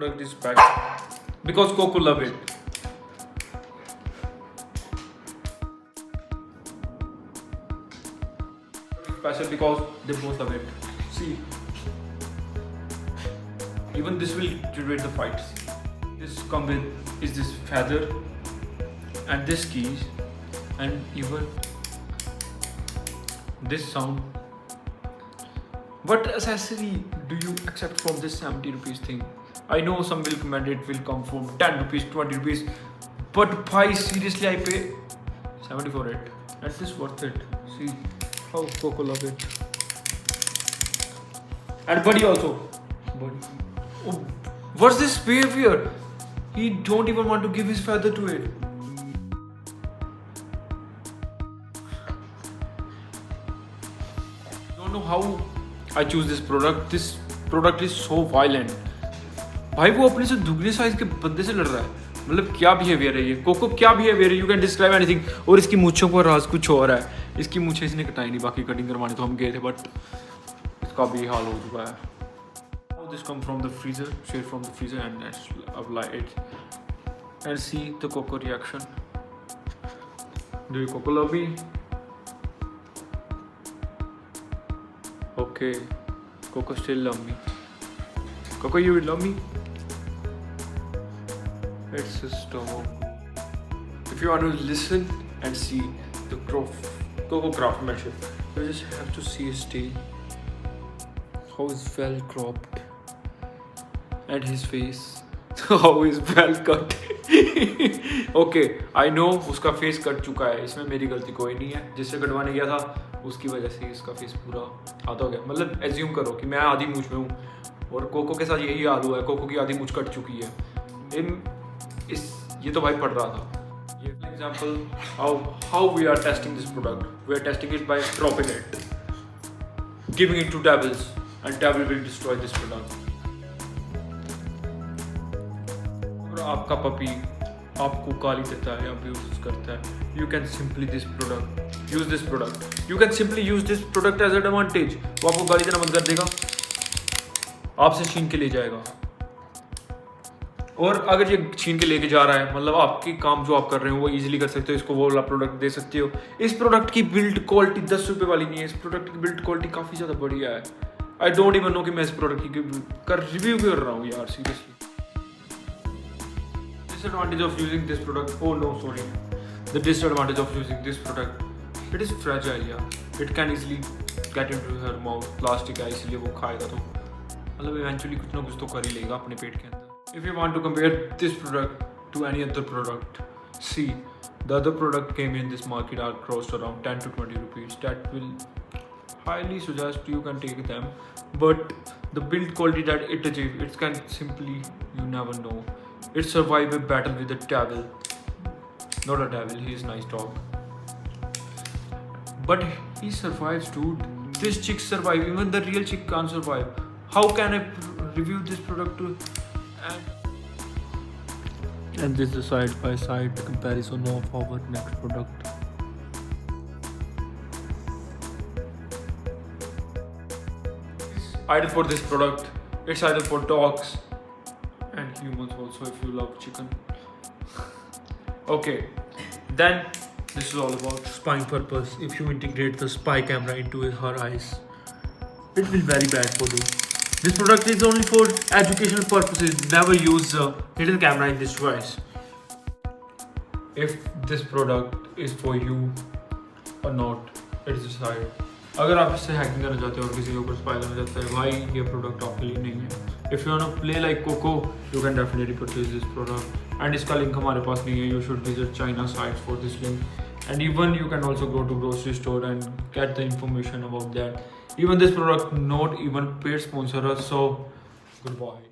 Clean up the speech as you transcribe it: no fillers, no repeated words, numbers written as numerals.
product is special because Coco love it. Special because they both love it. See, even this will generate the fights. This come with is this feather and this keys and even this sound. What accessory do you accept from this 70 rupees thing? I know some will comment it will come from 10 rupees, 20 rupees, but why seriously I pay 70 for it? And this worth it. See how Coco love it. And Buddy also. Buddy. Oh, what's this behavior? He don't even want to give his feather to it. Don't know how I choose this product. This product is so violent. भाई वो अपने से दुगने size के बंदे से लड़ रहा है. मतलब क्या बिहेवियर है ये? कोको क्या बिहेवियर है? You can describe anything. और इसकी मूंछों पर राज कुछ और है. इसकी मूंछें इसने कटाई नहीं, बाकी कटिंग करवाने तो हम गए थे, बट इसका भी हाल हो चुका है. Now this come from the freezer, straight from the freezer, and let's apply it and see the Coco reaction. Do you Coco love me? Okay, Coco still love me. Coco, you will love me? It's just if you want to listen and see the Coco craftsmanship, you just have to see his tail, how it's well cropped, and his face, how it's well cut. Okay, I know उसका face cut चुका है, इसमें मेरी गलती कोई नहीं है. जिससे कटवाने गया था उसकी वजह से इसका फेस पूरा आधा हो गया. मतलब एज्यूम करो कि मैं आधी मूंछ में हूँ और कोको के साथ यही हाल हुआ है. कोको की आधी मूंछ कट चुकी है. ये तो भाई पढ़ रहा था. ये example how we are testing this product. We are testing it by dropping it, giving it to devils, and devil will destroy this product. और आपका पपी आपको गाली देता है या अब्यूज करता है, you can simply use this product. You can simply use this product as an advantage. वो आपको गाली देना बंद कर देगा, आपसे छीन के ले जाएगा. और अगर ये छीन के लेके जा रहा है, मतलब आपकी काम जो आप कर रहे हो वो इजीली कर सकते हो. इसको वो वाला प्रोडक्ट दे सकते हो. इस प्रोडक्ट की बिल्ड क्वालिटी 10 रुपये वाली नहीं है. इस प्रोडक्ट की बिल्ड क्वालिटी काफ़ी ज़्यादा बढ़िया है. आई डोंट इवन नो कि मैं इस प्रोडक्ट की रिव्यू कर रहा हूँ यार, seriously. Disadvantage of using this product. Oh no, sorry. The disadvantage of using this product. It is fragile, yeah. It can easily get into her mouth. Plastic है इसलिए वो खाएगा तो मतलब eventually कुछ ना कुछ तो कर ही लेगा अपने पेट के अंदर. If you want to compare this product to any other product, see the other product came in this market are cost around 10 to 20 rupees. That will highly suggest you can take them, but the build quality that it achieves, it can simply you never know. It survived a battle with a devil. Not a devil, he is a nice dog. But he survives, dude. This chick survived. Even the real chick can't survive. How can I review this product to? And this is a side-by-side comparison of our next product. Ideal for this product. It's ideal for dogs and humans also if you love chicken. Okay, then this is all about spying purpose. If you integrate the spy camera into her eyes, it will be very bad for you. This product is only for educational purposes. Never use a hidden camera in this device. If this product is for you or not, it's decided. अगर आप इससे hacking करना चाहते हो और किसी के ऊपर स्पाई करना चाहते हैं, भाई ये प्रोडक्ट आपके लिए नहीं है. If you wanna play like Coco, you can definitely purchase this product. And इसका लिंक हमारे पास नहीं है. You should visit China sites for this link. And even you can also go to grocery store and get the information about that. Even this product not even paid sponsor us, so goodbye.